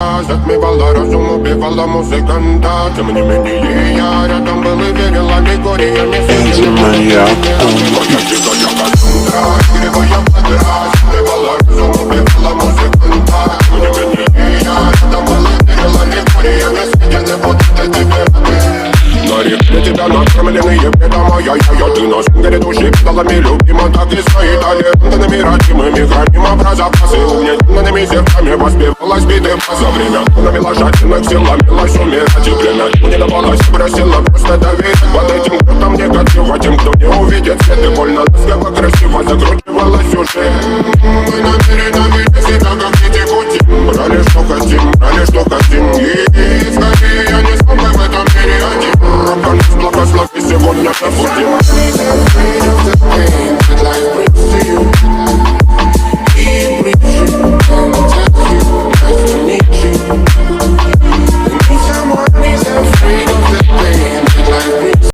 Затмевала разум, убивала музыканта. Тем не менее я рядом был и верил аллегориями. Маньяк. Моя тихая Кассандра, игривая подра. Затмевала разум, убивала музыканта. Тем не менее я рядом был и верил аллегориями. Съедены будут эти миры. На реке тебя накормленные предама. Я ты на шунгере души педалами любима. Так и стоит талентами родимыми. Храним образопасы угнетенными сердцами. Воспевалась биты за время. Навела жадных сил, ломилась умирать. И время не давалось, просила просто доверить. Под этим кто-то мне негатива, тем, кто не увидит свет. И больно ласково, красиво закручивалась уже. Мы намерены выйти себя, как дети кутим. Брали что хотим, и скорее я не смог в этом мире один. Рок-н-ролл, благослови, сегодня забудем.